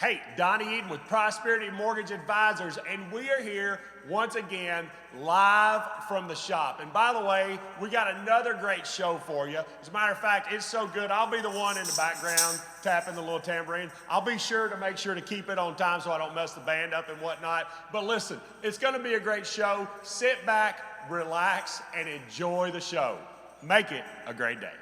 Hey, Donnie Eden with Prosperity Mortgage Advisors, and we are here once again live from the shop. And by the way, we got another great show for you. As a matter of fact, it's so good, I'll be the one in the background tapping the little tambourine. I'll be sure to make sure to keep it on time so I don't mess the band up and whatnot. But listen, it's going to be a great show. Sit back, relax, and enjoy the show. Make it a great day.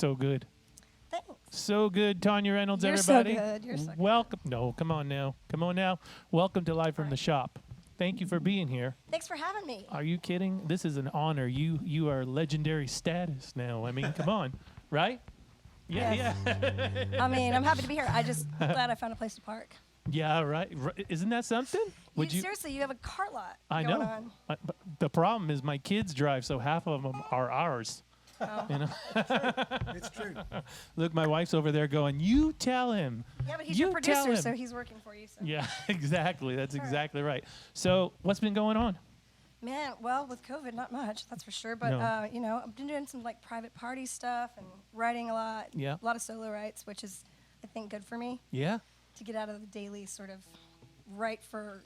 So good. Thanks. So good, Tanya Reynolds, You're everybody. so good. You're so good. Welcome. No, come on now. Come on now. Welcome to Live from the Shop. Thank you for being here. Thanks for having me. Are you kidding? This is an honor. You are legendary status now. I mean, come on, right? Yeah, Yes. yeah. I mean, I'm happy to be here. I just glad I found a place to park. Yeah, right. Isn't that something? Seriously, you have a car lot I going know. on. But the problem is my kids drive, so half of them are ours. You know? It's true. Look, my wife's over there going, "You tell him." Yeah, but he's You your tell producer, him. so he's working for you. So. Yeah, exactly. That's All right. exactly right. So, what's been going on? Man, well, with COVID, not much, that's for sure. But No. you know, I've been doing some like private party stuff and writing a lot. Yeah. A lot of solo writes, which is, I think, good for me Yeah. to get out of the daily sort of write for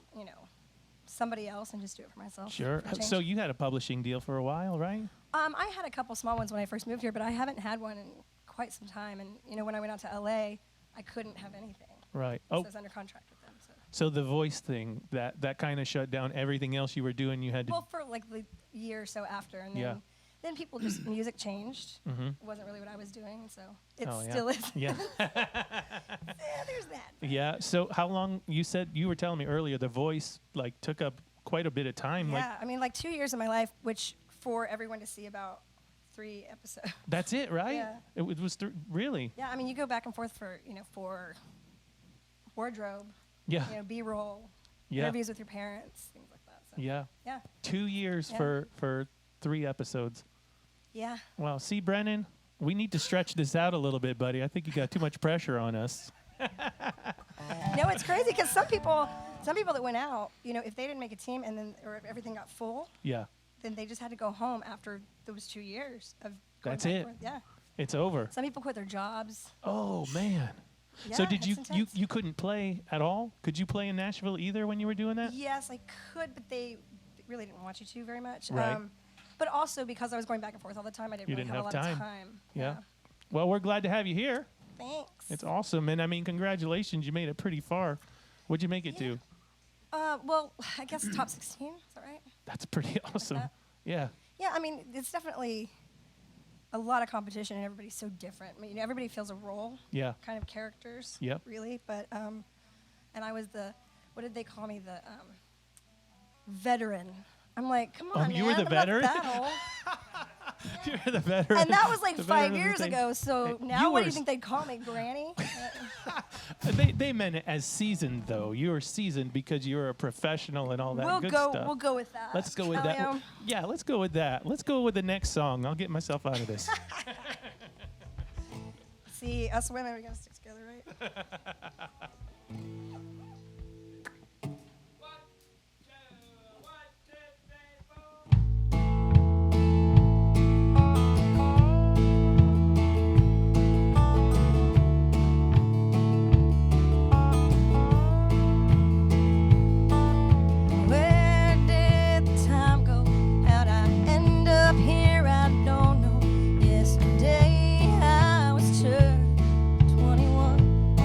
somebody else and just do it for myself. Sure. for a change. So you had a publishing deal for a while, right? I had a couple small ones when I first moved here, but I haven't had one in quite some time. And when I went out to LA, I couldn't have anything. Right. So I Oh, was under contract with them. So. so the voice thing that kind of shut down everything else you were doing. You had to. Well, for like the year or so after, and Yeah. then people just music changed. Mhm. It wasn't really what I was doing, so it Oh, yeah. still is. Yeah. Yeah, there's that. Yeah. So how long? You said you were telling me earlier the voice like took up quite a bit of time. Like Yeah, I mean, like 2 years of my life, which for everyone to see about 3 episodes. that's it, right? Yeah. It was really. Yeah, I mean, you go back and forth for for wardrobe, Yeah. B-roll, Yeah. interviews with your parents, things like that. So, Yeah. yeah, 2 years Yeah. for 3 episodes. yeah. Wow. See, Brennan, we need to stretch this out a little bit, buddy. I think you got too much pressure on us. No, it's crazy because some people that went out, if they didn't make a team or if everything got full, Yeah. then they just had to go home after those 2 years of going That's back and it. forth. Yeah. It's over. Some people quit their jobs. Oh man. So Yeah, did it's you intense. you couldn't play at all? Could you play in Nashville either when you were doing that? Yes, I could, but they really didn't want you to very much. Right. But also because I was going back and forth all the time, I didn't You really didn't have have a lot of time. time. Yeah. Well, we're glad to have you here. Thanks. It's awesome, and I mean, congratulations. You made it pretty far. What'd you make it to? Well, I guess top 16. Is that right? That's pretty awesome. that. Yeah. Yeah, I mean, it's definitely a lot of competition, and everybody's so different. I mean, everybody feels a role, Yeah. kind of characters. Yep. Really, but and I was what did they call me? The veteran. I'm like, come on, man. you were the I'm veteran? Not that old. You're the veteran. And that was like the 5 veteran of the years thing. ago. So You now, what do were you think they'd call me, Granny? They meant it as seasoned, though. You were seasoned because you were a professional and all that we'll good go. stuff. We'll go with that. Let's go with that. Elio. Yeah, let's go with that. Let's go with the next song. I'll get myself out of this. See, us women, we gotta stick together, right? Where did the time go? How'd I end up here? I don't know. Yesterday I was just 21.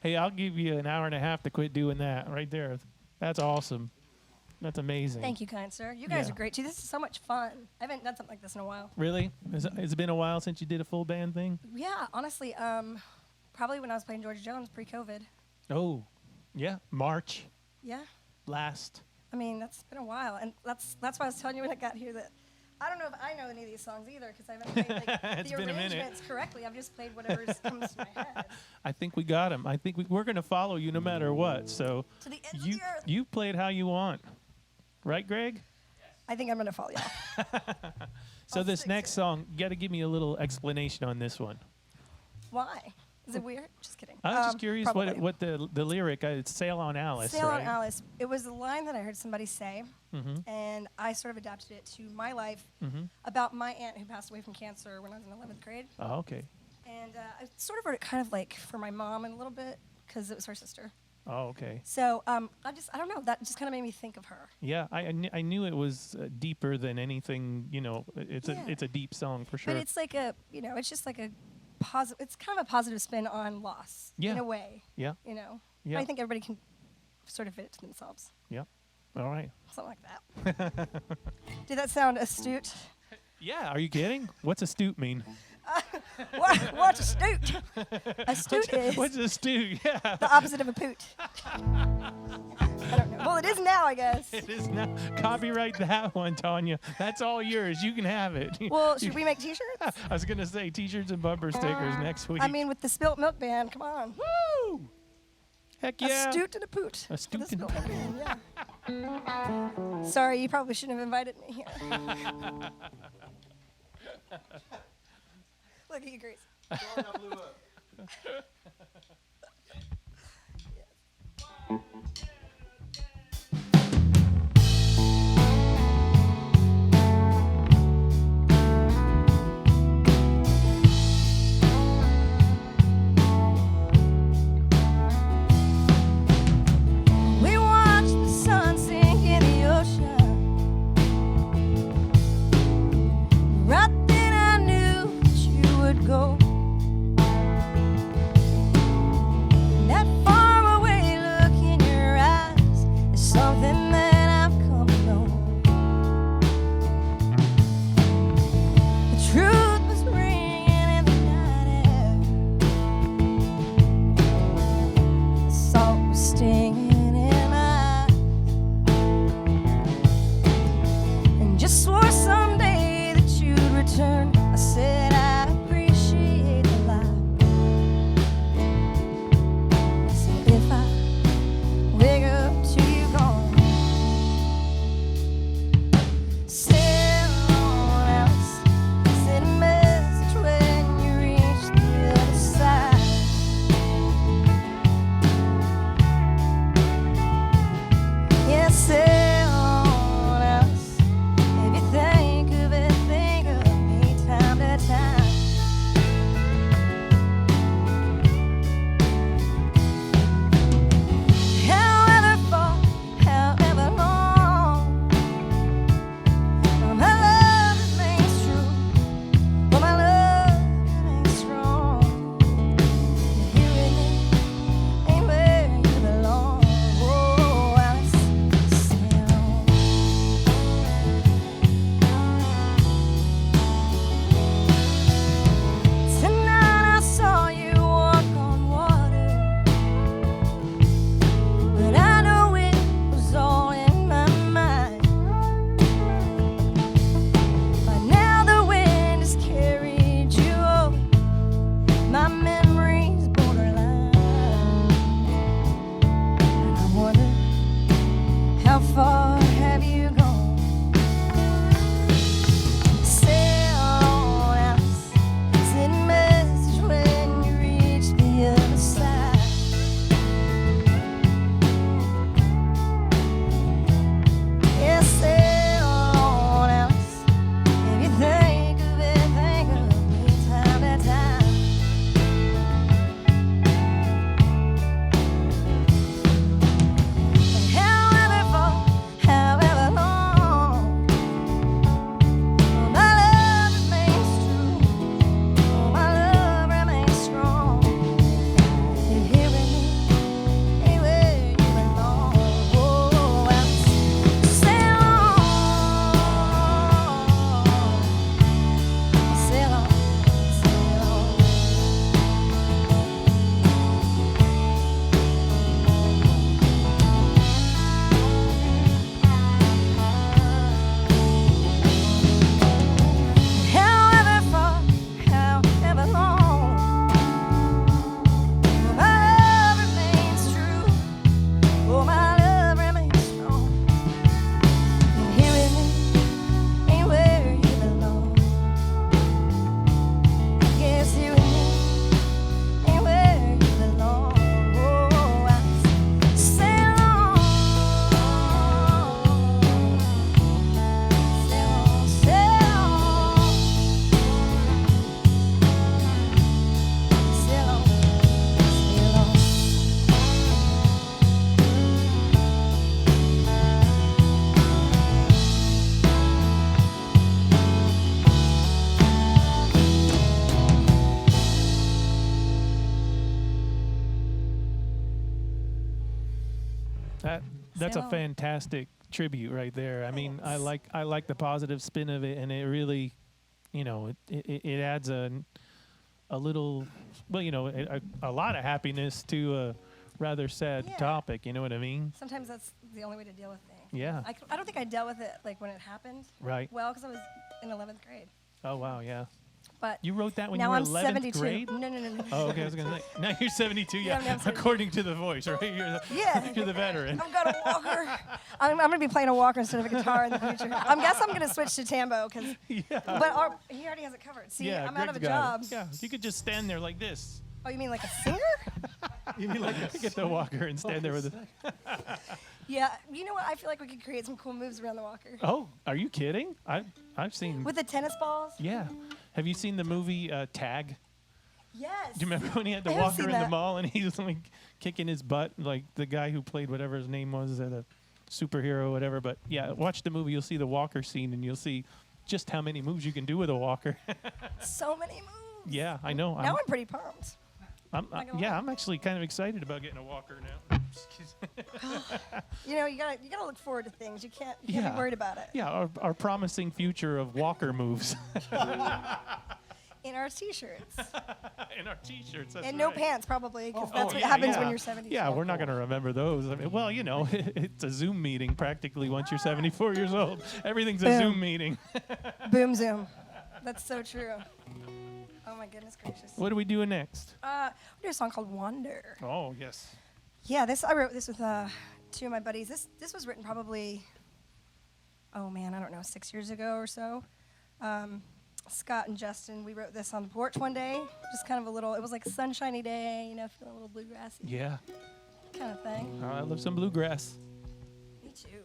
Hey, I'll give you an hour and a half to quit doing that right there. That's awesome. That's amazing. Thank you, kind sir. You guys Yeah. are great too. This is so much fun. I haven't done something like this in a while. Really? Has it been a while since you did a full band thing? Yeah, honestly, probably when I was playing George Jones pre-COVID. Oh, yeah. March Yeah, last. I mean that's been a while, and that's why I was telling you when I got here that I don't know if I know any of these songs either because I haven't played like, It's the been a minute. arrangements correctly. I've just played whatever comes to my head. I think we got him. I think we're going to follow you no matter what. So To the ends of you the earth. you played how you want. Right, Greg? I think I'm gonna follow y'all. So I'll this stick to next it. song, you got to give me a little explanation on this one. Why? Is it weird? Just kidding. I was just curious probably. what the lyric, it's Sail on Alice, Sail right? on Alice. It was a line that I heard somebody say, Mm-hmm. and I sort of adapted it to my life Mm-hmm. about my aunt who passed away from cancer when I was in 11th grade. Oh, okay. And I sort of wrote it kind of like for my mom in a little bit because it was her sister. Oh, okay. So I don't know, that just kind of made me think of her. Yeah, I knew it was deeper than anything, it's Yeah. it's a deep song for sure. But it's like it's just like a positive, it's kind of a positive spin on loss Yeah. in a way, Yeah. Yeah. I think everybody can sort of fit it to themselves. Yeah. All right. Something like that. Did that sound astute? Yeah, are you kidding? What's astute mean? What's astute? Astute is What's astute? Yeah. the opposite of a poot. I don't know. Well, it is now, I guess. It is now. Copyright that one, Tanya. That's all yours. You can have it. Well, should we make T-shirts? I was gonna say T-shirts and bumper stickers next week. I mean, with the Spilt Milk Band, come on. woo! Heck yeah! Astute and a poot. Astute For the and a Spilt Milk Band, yeah. Sorry, you probably shouldn't have invited me here. Look at you, Grace. We watched the sun sink in the ocean. Right then I knew that you would go. That far away look in your eyes is something that I've come to know. The truth was ringing in the night air. The salt was stinging in my eyes. And just swore someday that you'd return. I said I appreciate the lie. So if I wake up to you gone, sail on out, send a message when you reach the other side. Yeah, sail on out. If you think of it, think of me time to time. However far, however long, my love remains true. Well, my love remains strong. You remain ain't where you belong. Oh, Alice, sail on. Tonight I saw you walk on water, but I know it was all in my mind. By now the wind has carried you over my memories borderline, and I wonder how far have you gone? Sail on out, send a message when you reach the other side. Yeah, sail on out. If you think of it, think of me time to time. However far, That's a Sail on. fantastic tribute right there. I mean, I Thanks. like the positive spin of it, and it really, it adds a little, a lot of happiness to a rather sad Yeah. topic. You know what I mean? Sometimes that's the only way to deal with things. Yeah. I don't think I dealt with it like when it happened. Right. Well, because I was in 11th grade. Oh wow, yeah. But You wrote that when now you were I'm 11th 72. grade? No. Oh, okay. I was gonna say. Now you're 72. Yeah, Yeah, I'm 72. according to the voice, right? Yeah. You're the veteran. I've got a walker. I'm going to be playing a walker instead of a guitar in the future. I guess I'm going to switch to tambo because. Yeah. But he already has it covered. See, Yeah, I'm out of a Greg's got job. it. Yeah, you could just stand there like this. Oh, you mean like a singer? You mean like a Get the walker and stand there with it. Yeah. You know what? I feel like we could create some cool moves around the walker. Oh, are you kidding? I've seen. With the tennis balls? Yeah. Have you seen the movie Tag? Yes. Do you remember when he had the I have walker seen in the that. mall and he was like kicking his butt, like the guy who played whatever his name was, a superhero or whatever. But yeah, watch the movie. You'll see the walker scene and you'll see just how many moves you can do with a walker. So many moves. Yeah, I know. Now I'm pretty pumped. I'm not gonna yeah, lie. I'm actually kind of excited about getting a walker now. Excuse me. You know, you gotta look forward to things. You can't be worried about it. Yeah, our promising future of walker moves In our t-shirts. in our t-shirts. That's And no right. pants, probably, because Oh, that's what yeah, happens yeah. when you're 72. Yeah, we're not going to remember those. I mean, well, it's a Zoom meeting practically once you're 74 years old. Everything's a Boom. Zoom meeting. Boom zoom. That's so true. Oh my goodness gracious. What are we doing next? We do a song called Wander. Oh, yes. Yeah, I wrote this with two of my buddies. This was written probably, oh man, I don't know, 6 years ago or so. Scott and Justin, we wrote this on the porch one day. Just kind of it was like a sunshiny day, feeling a little bluegrassy Yeah. kind of thing. I love some bluegrass. Me too.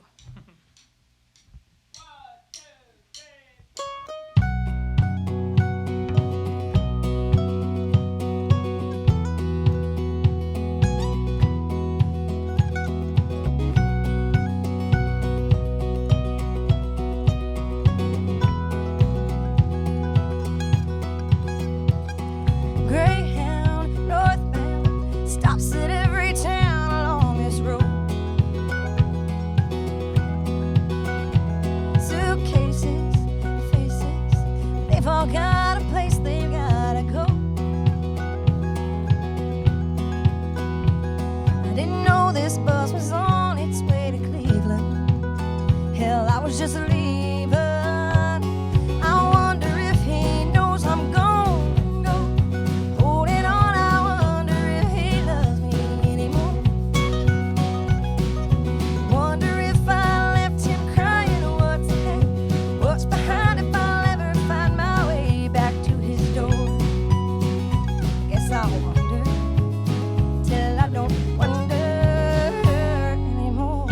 Greyhound, northbound, stops at every town along this road. Suitcases, faces, they've all got a place they've gotta go. I didn't know this bus was on its way to Cleveland. Hell, I was just leaving. I wonder if he knows I'm gone. Go. Holding on, I wonder if he loves me anymore. Wonder if I left him crying. What's ahead? What's behind if I'll ever find my way back to his door? Guess I'll wonder till I don't wonder anymore.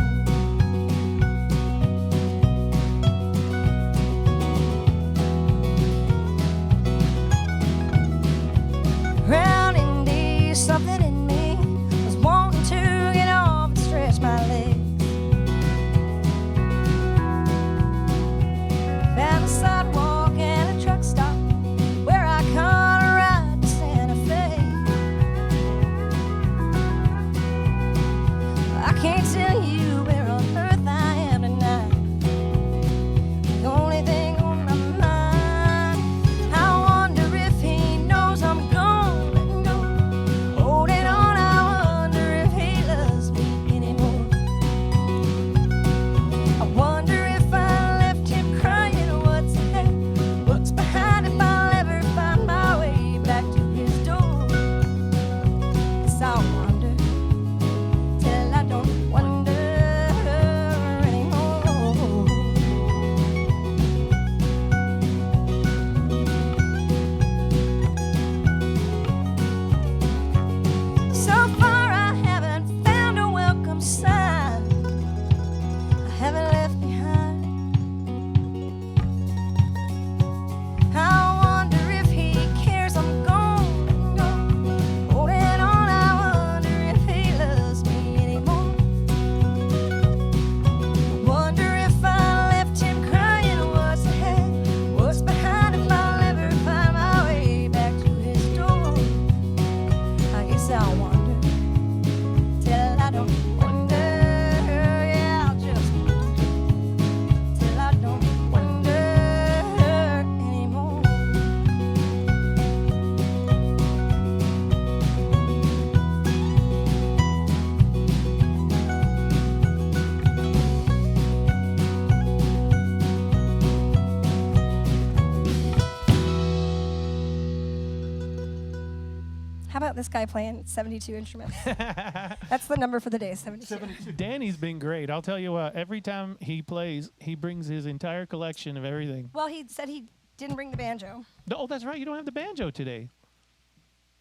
this guy playing 72 instruments. That's the number for the day, 72. Danny's been great. I'll tell you what. Every time he plays, he brings his entire collection of everything. Well, he said he didn't bring the banjo. No, oh, that's right. You don't have the banjo today.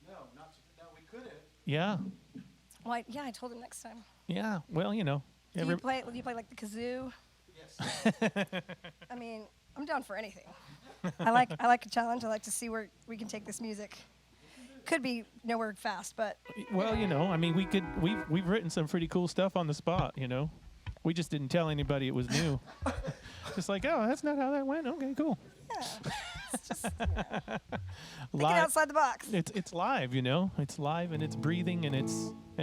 No, we could have. Yeah. Well, yeah, I told him next time. Yeah. Well, you know. Do you play like the kazoo? Yes. I mean, I'm down for anything. I like a challenge. I like to see where we can take this music. Could be nowhere fast, but Well, you know, I mean, we've written some pretty cool stuff on the spot. You know, we just didn't tell anybody it was new. Just like, oh, that's not how that went. Okay, cool. yeah, it's just thinking outside the box. It's live, you know. It's live and it's breathing and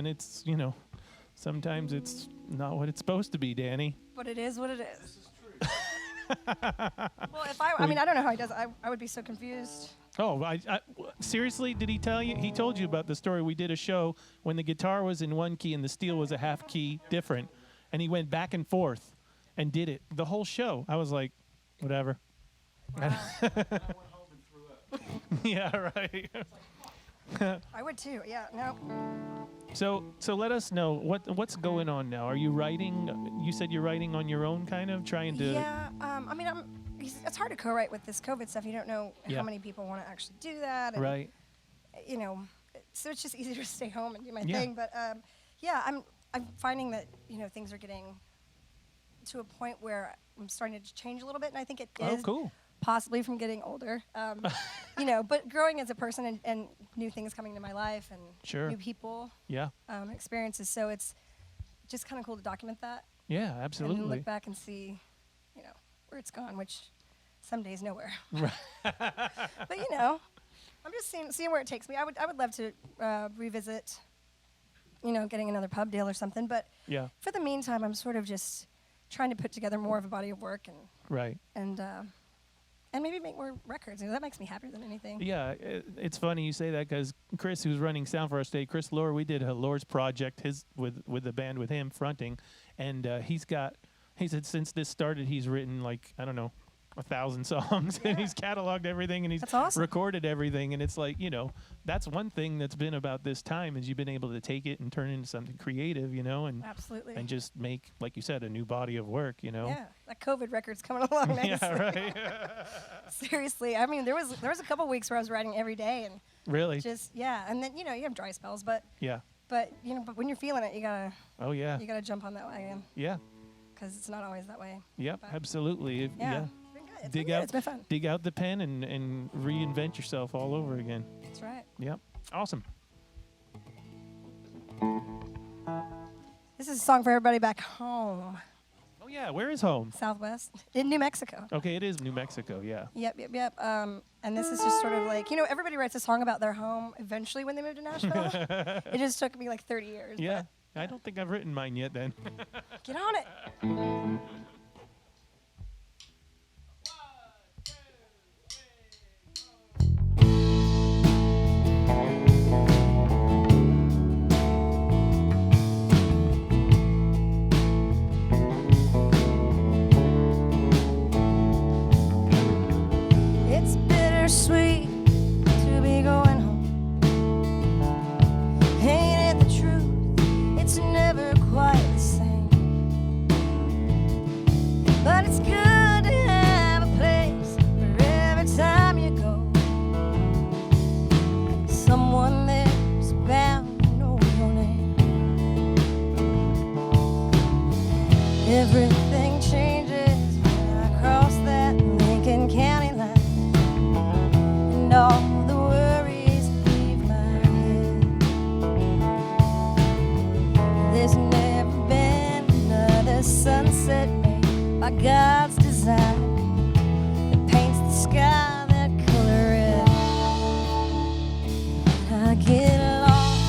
it's you know, sometimes it's not what it's supposed to be, Danny. But it is what it is. This is true. Well, if I mean, I don't know how he does it. I would be so confused. Oh, seriously? Did he tell you? He told you about the story. We did a show when the guitar was in one key and the steel was a half key different, and he went back and forth and did it the whole show. I was like, whatever. I went home and threw up. Yeah, right. I would too. Yeah. No. So let us know what's going on now. Are you writing? You said you're writing on your own, kind of trying to. Yeah. I mean, it's hard to co-write with this COVID stuff. You don't know Yeah. how many people want to actually do that. And, Right. You know, so it's just easier to stay home and do my Yeah. thing. But yeah, I'm finding that things are getting to a point where I'm starting to change a little bit, and I think it Oh, is cool. possibly from getting older. But growing as a person and new things coming into my life and Sure. new people, Yeah. experiences. So it's just kind of cool to document that Yeah, and then absolutely. look back and see, where it's gone, which some days nowhere. Right. But I'm just seeing where it takes me. I would love to revisit, getting another pub deal or something. But Yeah. for the meantime, I'm sort of just trying to put together more of a body of work Right. and maybe make more records. That makes me happier than anything. Yeah, it's funny you say that because Chris, who's running sound for our state, Chris Lohr, we did a Lohr's project, with the band with him fronting, and he said since this started, he's written like, I don't know, 1,000 songs, and he's cataloged everything, and he's That's awesome. recorded everything, and it's like, that's one thing that's been about this time is you've been able to take it and turn it into something creative, and Absolutely. and just make, like you said, a new body of work, Yeah, that COVID record's coming along nicely. Yeah, right. Seriously, I mean, there was a couple weeks where I was writing every day and Really? and then you have dry spells, but Yeah. but when you're feeling it, you Oh yeah. gotta jump on that wagon Yeah. because it's not always that way. Yep. But Absolutely. Yeah, it's been good. It's Dig been out. good. It's been fun. Dig out the pen and reinvent yourself all over again. That's right. Yep. Awesome. This is a song for everybody back home, Oh yeah. Where is home? Southwest, in New Mexico. Okay, it is New Mexico. Yeah. Yep. And this is just sort of like, everybody writes a song about their home eventually when they move to Nashville. It just took me like 30 years. Yeah. I don't think I've written mine yet. Then. but Get on it. It's bittersweet to be going home. Ain't it the truth? It's never quite the same. But it's good to have a place where every time you go, someone there's bound to know your name. Everything changes when I cross that Lincoln County line. And all the worries leave my head. There's never been another sunset made by God's design that paints the sky that color red. And I get lost,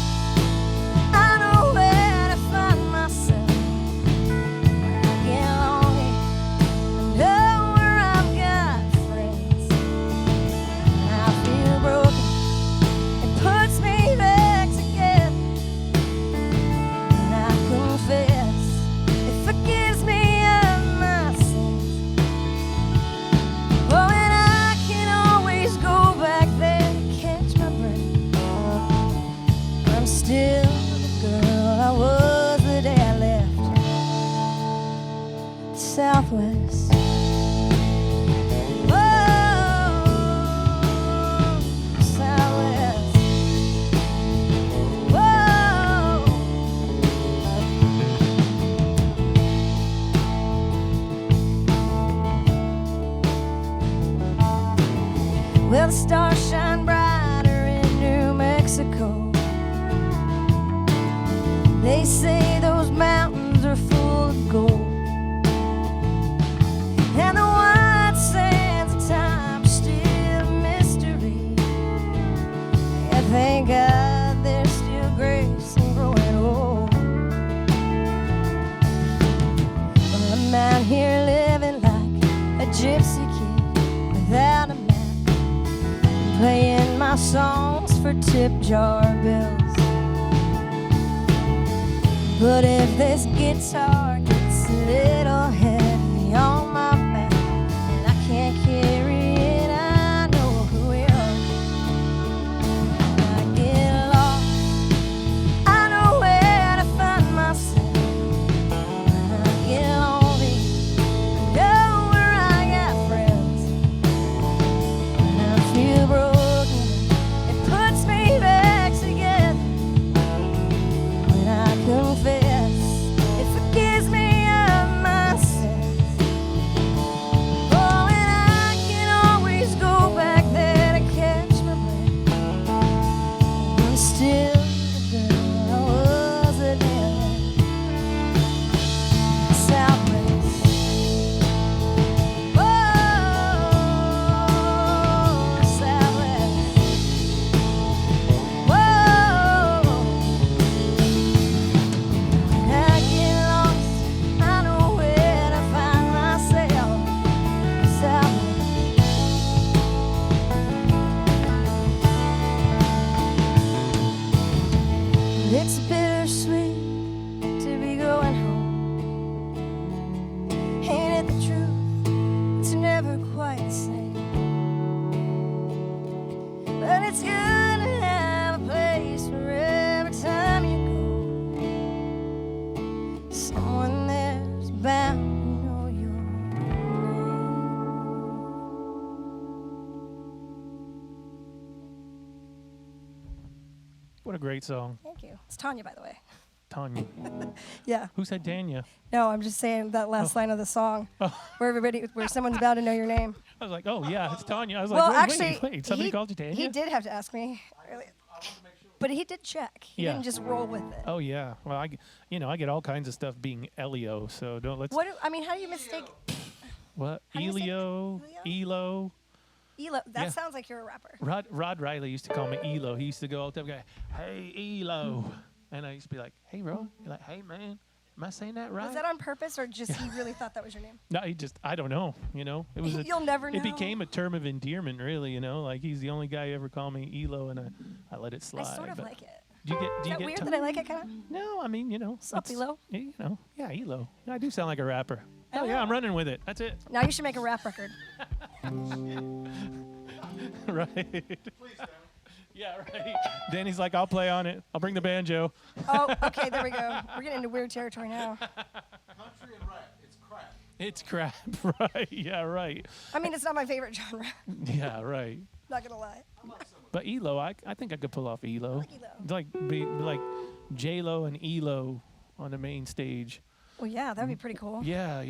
I know where to find myself. I get lonely, I know where I've got friends. I feel broken, it puts me back together. And I confess, it forgives me of my sins. Southwest. Whoa, Southwest. Whoa. Well, the stars shine brighter in New Mexico. They say those mountains are full of gold. And the white sands of time are still a mystery. And thank God there's still grace in growing old. Well, I'm out here living like a gypsy kid without a map, playing my songs for tip jar bills. But if this guitar gets a little heavy on my back and I can't carry it, I know who will. When I get lost, I know where to find myself. When I get lonely, I know where I got friends. When I feel broken, it puts me back together. When I confess, it forgives me of my sins. Oh, and I can always go back there to catch my breath. I'm still the girl I was at Southwest. Whoa, Southwest. Whoa. I get lost, I know where to find myself. Southwest. It's bittersweet to be going home. Ain't it the truth? It's never quite the same. But it's good to have a place where every time you go, someone there's bound to know your name. What a great song. Thank you. It's Tanya, by the way. Tanya. Yeah. Who said Tanya? No, I'm just saying that last line of the song where someone's bound to know your name. I was like, oh, yeah, it's Tanya. I was Well, like, actually, wait. Somebody called you Tanya? He did have to ask me. But he did check. He Yeah. didn't just roll with it. Oh, yeah. Well, I get all kinds of stuff being Elio, so let's. How do you mistake What? How do you say Elio? Elo? Elo? That Yeah. sounds like you're a rapper. Rod Riley used to call me Elo. He used to go all the time, hey, Elo. And I used to be like, hey, bro. You're like, hey, man. Am I saying that right? Was that on purpose or just he really thought that was your name? No, I don't know. It was. You'll never know. It became a term of endearment, really. Like he's the only guy who ever called me Elo, and I let it slide. I sort of but like it. Do you get? Is that weird that I like it, kind of? No, I mean, Sup, it's- Elo? Yeah, Elo. I do sound like a rapper. I Oh yeah, know. I'm running with it. That's it. Now you should make a rap record. Right. Please don't. Yeah, right. Danny's like, I'll play on it. I'll bring the banjo. Oh, okay, there we go. We're getting into weird territory now. Country and rap, it's crap. It's crap, right? Yeah, right. I mean, it's not my favorite genre. Yeah, right. Not gonna lie. But Elo, I think I could pull off Elo. I like Elo. It's like be like J-Lo and Elo on the main stage. Well, yeah, that'd be pretty cool. Yeah,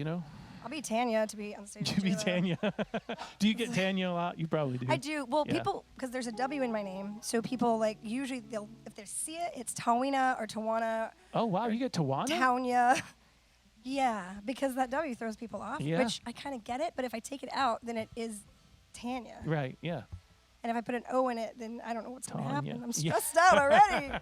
I'll be Tanya to be on stage. To with be J-Lo. Tanya. Do you get Tanya a lot? You probably do. I do. Well, Yeah. people, because there's a W in my name, so people like usually if they see it, it's Tawnya or Tawana, Oh wow, you get Tawana? Tawnya. Yeah, because that W throws people off, Yeah. which I kind of get it. But if I take it out, then it is Tanya. Right. Yeah. And if I put an O in it, then I don't know what's going to Tanya. happen. I'm Yeah. stressed out already.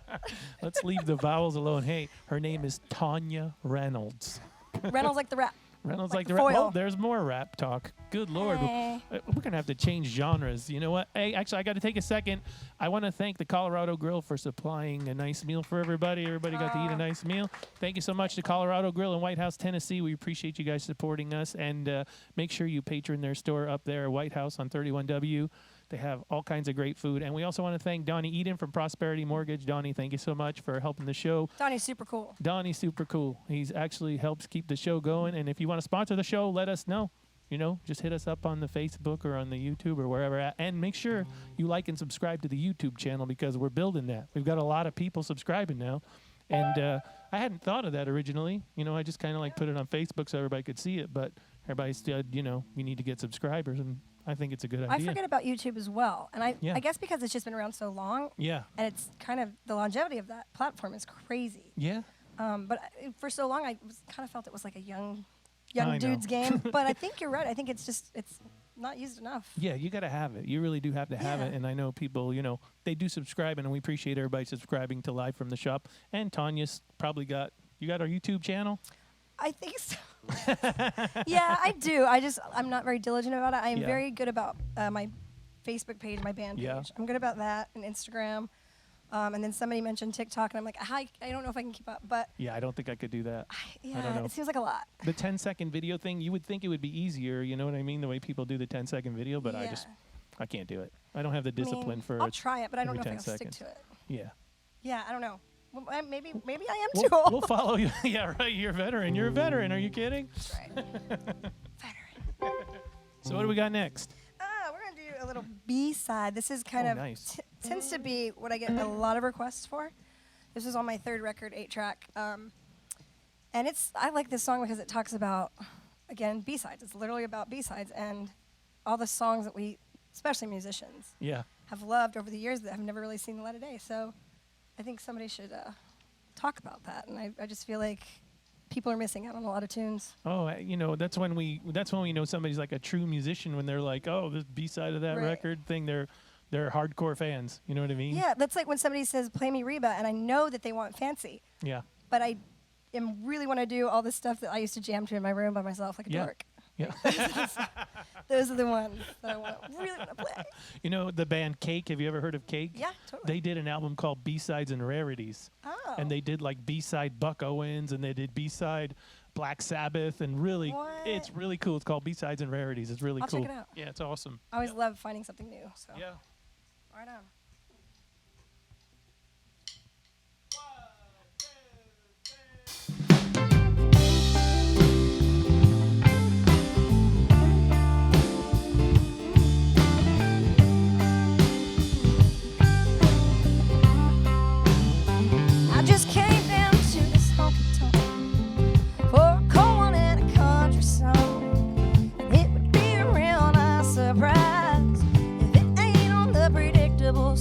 Let's leave the vowels alone. Hey, her name is Tanya Reynolds. Reynolds like the rap. Reynolds Like like the the rap. foil. Oh, there's more rap talk. Good Lord. Hey. We're going to have to change genres. You know what? Hey, actually, I got to take a second. I want to thank the Colorado Grill for supplying a nice meal for everybody. Everybody got to eat a nice meal. Thank you so much to Colorado Grill in White House, Tennessee. We appreciate you guys supporting us. And make sure you patron their store up there, White House on 31W. They have all kinds of great food. And we also want to thank Donnie Eden from Prosperity Mortgage. Donnie, thank you so much for helping the show. Donnie's super cool. Donnie's super cool. He's actually helps keep the show going. And if you want to sponsor the show, let us know. You know, just hit us up on the Facebook or on the YouTube or wherever at. And make sure you like and subscribe to the YouTube channel because we're building that. We've got a lot of people subscribing now. And I hadn't thought of that originally. You know, I just kind of like put it on Facebook so everybody could see it. But everybody said, you know, we need to get subscribers. And I think it's a good idea. I forget about YouTube as well. And Yeah. I guess because it's just been around so long. Yeah. And it's kind of, the longevity of that platform is crazy. Yeah. But for so long, I kind of felt it was like a young I know. dude's game. But I think you're right. I think it's not used enough. Yeah, you got to have it. You really do have to have Yeah. it. And I know people, you know, they do subscribe, and we appreciate everybody subscribing to Live from the Shop. And Tanya's probably you got our YouTube channel? I think so. Yeah, I do. I'm not very diligent about it. I am Yeah. very good about my Facebook page, my band Yeah. page. I'm good about that, and Instagram. And then somebody mentioned TikTok, and I'm like, I don't know if I can keep up. But Yeah, I don't think I could do that. yeah, don't know. it seems like a lot. The 10-second video thing, you would think it would be easier, you know what I mean, the way people do the 10-second video, but Yeah. I can't do it. I don't have the I mean, discipline for I'll it. try it, but I don't know every if I 10 can stick seconds. to it. Yeah. Yeah, I don't know. Well, maybe I am too old. We'll follow you. Yeah, right. You're a veteran. You're a veteran. Are you kidding? That's right. Veteran. So what do we got next? We're going to do a little B-side. This is kind Oh, of nice. tends to be what I get a lot of requests for. This is on my third record, 8-track. And I like this song because it talks about, again, B-sides. It's literally about B-sides and all the songs that we, especially musicians, Yeah. have loved over the years that have never really seen the light of day. So I think somebody should talk about that. And I just feel like people are missing out on a lot of tunes. Oh, you know, that's when we know somebody's like a true musician when they're like, oh, this B-side of that Right. record thing, they're hardcore fans. You know what I mean? Yeah, that's like when somebody says, play me Reba, and I know that they want fancy. Yeah. But I really want to do all this stuff that I used to jam to in my room by myself like a Yeah. dork. Yeah. Those are the ones that I really want to play. You know the band Cake? Have you ever heard of Cake? Yeah, totally. They did an album called B-Sides and Rarities. Oh. And they did like B-side Buck Owens, and they did B-side Black Sabbath, and really, What? it's really cool. It's called B-Sides and Rarities. It's really I'll cool. check it out. Yeah, it's awesome. I always love finding something new. So. Yeah. Right on. I just came down to this honky tonk for a cold one and a country song. And it would be a real nice surprise if it ain't on the predictable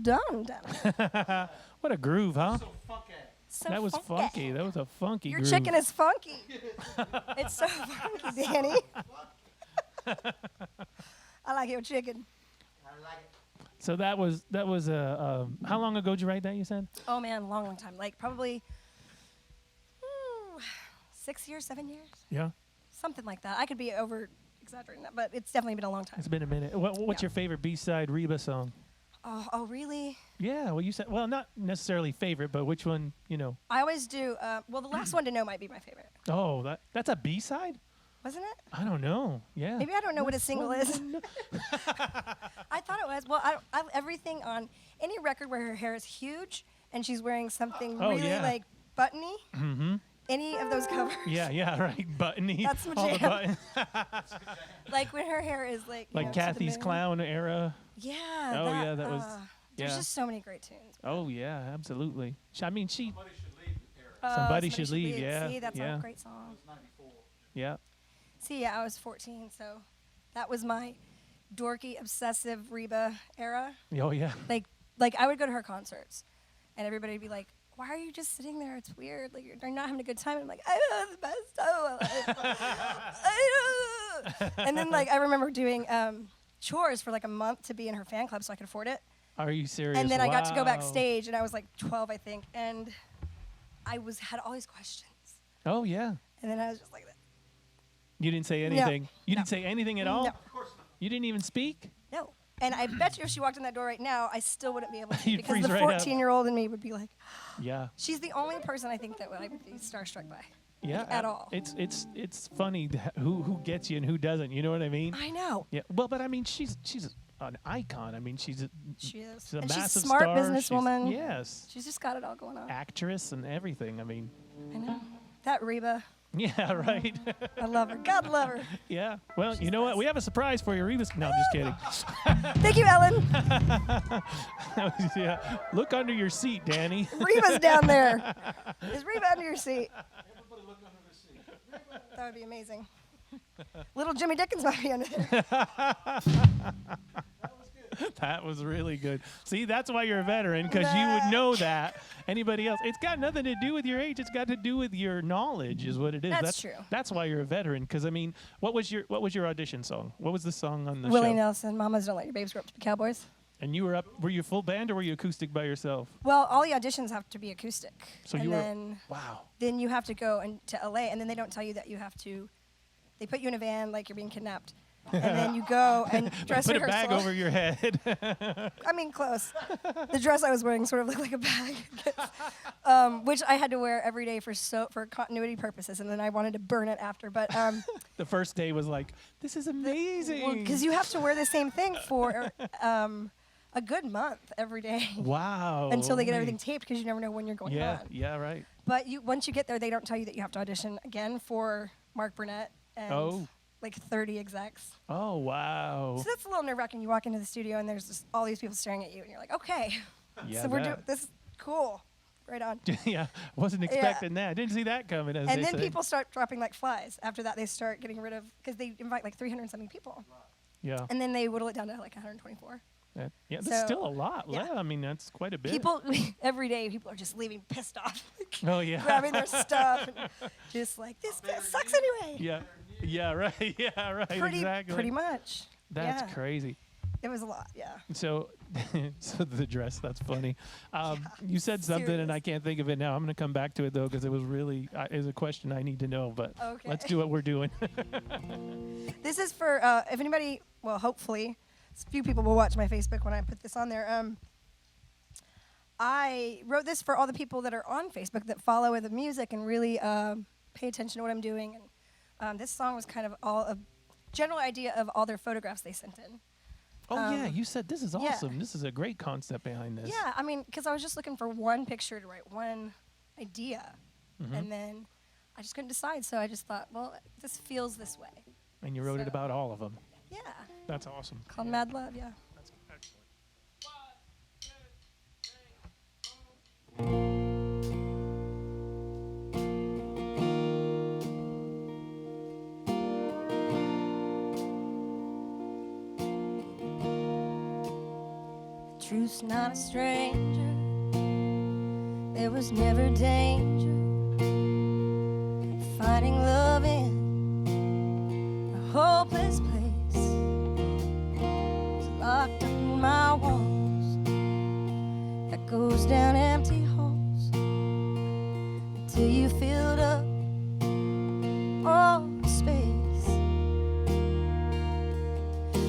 done. What a groove, huh? So That was funky. That was a funky Your groove. chicken is funky. It's so funky, Danny. I like your chicken. So that was how long ago did you write that, you said? Oh man, long time. Like probably 6 years, 7 years, Yeah. something like that. I could be over exaggerating that, but it's definitely been a long time. It's been a minute. What's Yeah. your favorite B-side Reba song? Oh, really? Yeah, well, you said, well, not necessarily favorite, but which one, you know? I always do. Well, the last one to know might be my favorite, Oh, that's a B-side? wasn't it? I don't know. Yeah. Maybe I don't know what a What's single one? is. I thought it was. Well, I everything on any record where her hair is huge and she's wearing something Oh, really yeah. like buttony. Mm-hmm. Any of those covers. Yeah, right. Buttony. That's my all the jam. buttons. Like when her hair is like. Like to the Kathy's moon. Clown era. Yeah. Oh, yeah, that was- There's yeah. just so many great tunes. Oh, yeah, absolutely. I mean, she, Oh, Somebody Should Leave, yeah, See, that's yeah. a great song. yeah. See, yeah, I was 14, so that was my dorky, obsessive Reba era. Oh, yeah. Like I would go to her concerts, and everybody would be like, "Why are you just sitting there? It's weird. Like you're not having a good time." And I'm like, "I know the best time of my life." I know. And then like I remember doing chores for like a month to be in her fan club, so I could afford it. Are you serious? And then I got to go Wow. backstage, and I was like 12, I think, and I had all these questions, Oh, yeah. and then I was just like, You didn't say anything. You No. didn't say anything at all? No. You didn't even speak? "No." And I bet you if she walked in that door right now, I still wouldn't be able to, You'd because freeze the right up. 14-year-old in me would be like, Yeah. she's the only person I think that I would be starstruck by. Yeah. At all. It's funny who gets you and who doesn't. You know what I mean? I know. Yeah. Well, but I mean, she's an icon. I mean, she's a She is. she's a And she's massive smart star. businesswoman. Yes. She's just got it all going on. Actress and everything. I mean, I know. That Reba, yeah, right. I love her. God love her. yeah. Well, you She's know what? nice. We have a surprise for you, Reba. No, I'm just kidding. Thank you, Ellen. yeah. Look under your seat, Danny. Reba's down there. Is Reba under your seat? That would be amazing. Little Jimmy Dickens might be under there. That was really good. See, that's why you're a veteran, because you would know that. Anybody else? It's got nothing to do with your age. It's got to do with your knowledge, is what it is. That's true. That's why you're a veteran. Because I mean, what was your audition song? What was the song on the Willie show? Nelson, Mamas Don't Let Your Babes Grow Up to Be Cowboys. And you were up. Were you full band or were you acoustic by yourself? Well, all the auditions have to be acoustic. So and you were. then, Wow. then you have to go to LA, and then they don't tell you that you have to. They put you in a van like you're being kidnapped, and then you go and dress Put a rehearsal. bag over your head. I mean, close. The dress I was wearing sort of looked like a bag, which I had to wear every day for continuity purposes, and then I wanted to burn it after. But The first day was like, this is amazing. because you have to wear the same thing for a good month every day Wow. until they get okay. everything taped, because you never know when you're going Yeah. on. Yeah. Right. But once you get there, they don't tell you that you have to audition again for Mark Burnett and Oh. like 30 execs. Oh wow. So that's a little nerve-wracking. You walk into the studio and there's just all these people staring at you, and you're like, okay, Yeah. so we're doing that. this. Is cool, right on. Yeah. Wasn't expecting that. Didn't see that coming. As And they then say. people start dropping like flies. After that, they start getting rid of, because they invite like 370 people, Yeah. and then they whittle it down to like 124. Yeah. That's so, still a lot. yeah. I mean, that's quite a bit. People every day, people are just leaving pissed off, Oh yeah. grabbing their stuff, and just like this sucks anyway. Yeah. Yeah. Right. Yeah. Right. Exactly. Pretty much. That's yeah. crazy. It was a lot, yeah. So, so the dress. That's funny. You said something, and serious. I can't think of it now. I'm going to come back to it though, because it was really is a question I need to know. But Okay. let's do what we're doing. This is for if anybody, well, hopefully, a few people will watch my Facebook when I put this on there. I wrote this for all the people that are on Facebook that follow the music and really pay attention to what I'm doing. And this song was kind of a general idea of all their photographs they sent in. Oh yeah, you said this is yeah. awesome. This is a great concept behind this. Yeah, I mean, because I was just looking for one picture to write one idea, and then I just couldn't decide. So I just thought, well, this feels this way. And you wrote it So- about all of them. Yeah, That's awesome. called Mad Love. Yeah. That's excellent. Truth's not a stranger. There was never danger. Finding love in a hopeless place. It's locked up in my walls. That goes down empty halls until you filled up all the space.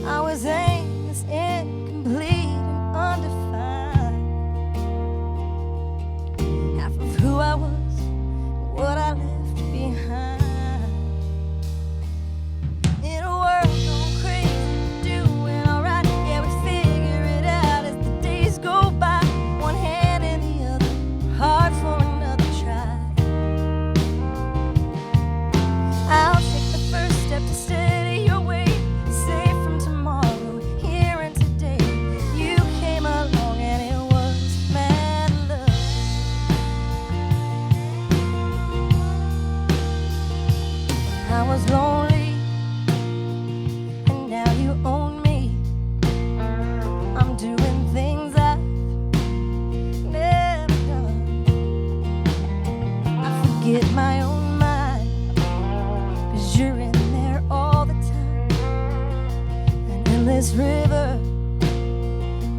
I was aimless, incomplete, and undefined. Half of who I was, and what I left behind. In a world gone crazy, doing alright, yeah, we figure it out as the days go by. One hand in the other, hard for another try. I'll take the first step to steady your way, safe from tomorrow, here and today. You came along and it was mad love. I was lonely, and now you own me. I'm doing things I've never done. I forget my own mind, 'cause you're in there all the time. An endless river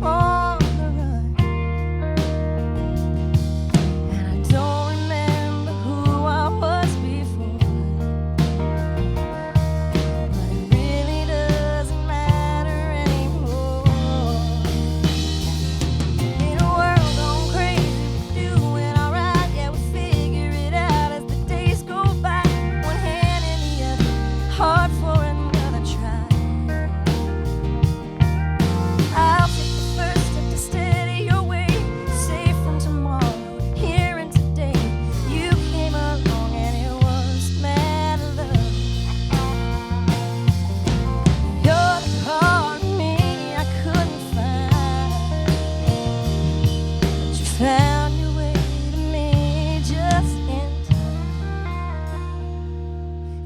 on the run. And I don't remember who I was before. But it really doesn't matter anymore. In a world gone crazy, we're doing alright, yeah, we figure it out as the days go by. One hand in the other, hard for another try. I'll take the first step to steady your way, safe from tomorrow, here and today. You came along and it was mad love. You're the part of me I couldn't find, but you found your way to me just in time.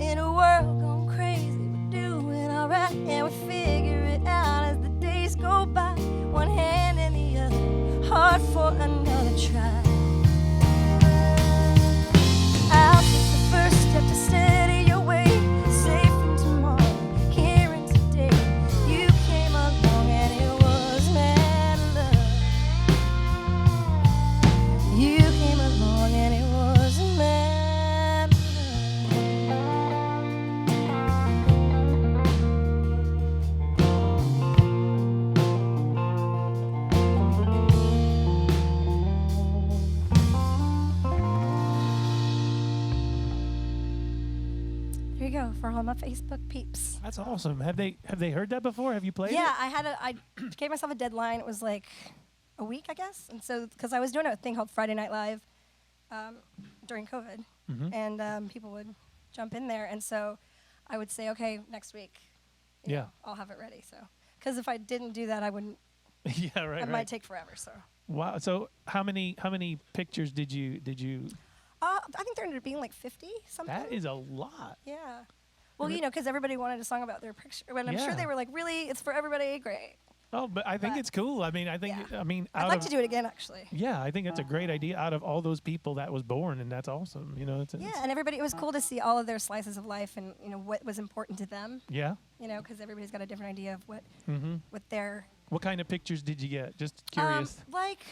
In a world gone crazy, we're doing alright, and we figure it out as the days go by. One hand in the other, hard for another try. I'll take the first step to steady your way, safe from tomorrow, here and today. You came along and it was mad love. You came along and it was mad There you go for all my Facebook peeps. That's awesome. Have they heard that before? Have you played Yeah, it? I gave myself a deadline. It was like a week, I guess. And so, because I was doing a thing called Friday Night Live during COVID, and people would jump in there. And so I would say, okay, next week, you know, Yeah. I'll have it ready. So, because if I didn't do that, I wouldn't. Yeah, right. It right. might take forever. So, Wow. So how many pictures did you? I think there ended up being like 50 something. That is a lot. Yeah. Well, you know, because everybody wanted a song about their picture, but I'm sure Yeah. they were like, really, it's for everybody. Great. Oh, but I think But- it's cool. I mean, Yeah. I'd out like of to do it again, actually. yeah, I think it's a great idea. Out of all those people that was born, and that's awesome. You know, Yeah, and everybody, it was cool to see all of their slices of life and, you know, what was important to them, yeah. you know, because everybody's got a different idea of what Mm-hmm. their, What kind of pictures did you get? Just curious. like,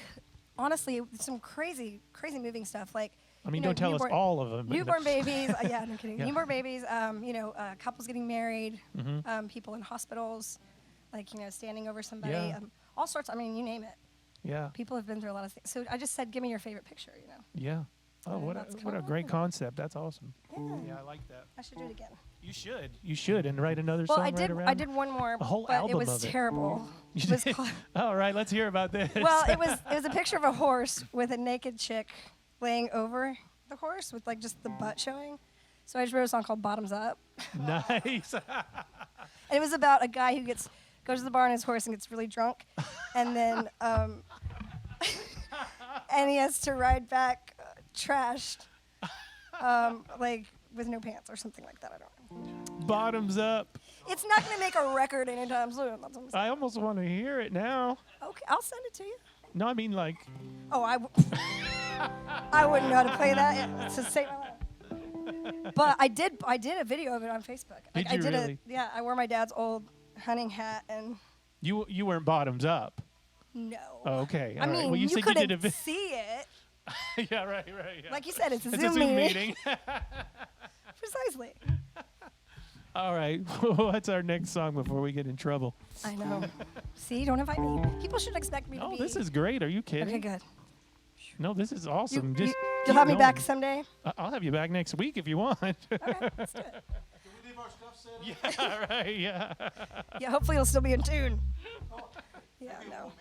honestly, some crazy moving stuff. Like, I mean, you know, don't tell us all of them. but Newborn babies, yeah, no kidding. Yeah. Newborn babies, you know, couples getting married, Mm-hmm. people in hospitals, like, you know, standing over somebody, Yeah. all sorts, I mean, you name it. Yeah. People have been through a lot of things. So I just said, give me your favorite picture, you know. Yeah. Oh, And what that's a kinda great it. concept. That's awesome. Yeah. Yeah, I like that. I should do it again. You should. You should, and write another Well, song I did. right around. I did one more, A whole but it album was of it. terrible. You It was did? called, All right, let's hear about this. well, it was a picture of a horse with a naked chick laying over the horse with like just the butt showing. So I just wrote a song called Bottoms Up. Nice. And it was about a guy who goes to the bar on his horse and gets really drunk, and then and he has to ride back trashed, like with no pants or something like that. I don't know. Bottoms up. It's not going to make a record anytime soon. That's what I'm saying. I almost want to hear it now. Okay, I'll send it to you. No, I mean like. Oh, I wouldn't know how to play that. It's to save my life. But I did a video of it on Facebook. Did I you did really? Yeah, I wore my dad's old hunting hat and. You weren't bottoms up. No. Oh, okay. I All right. mean, Well, you said you couldn't did a see it. Yeah, right. Yeah. Like you said, it's a It's Zoom a Zoom meeting. meeting. Precisely. All right. What's our next song before we get in trouble? I know. See, don't invite me. People should expect me to Oh, be. this is great. Are you kidding? Okay, good. No, this is You, awesome. you, Just you'll keep have me back going. someday. I'll have you back next week if you want. Okay, let's do it. Can we leave our stuff set up? Yeah, right. Yeah. Yeah, hopefully you'll still be in tune. Yeah, no.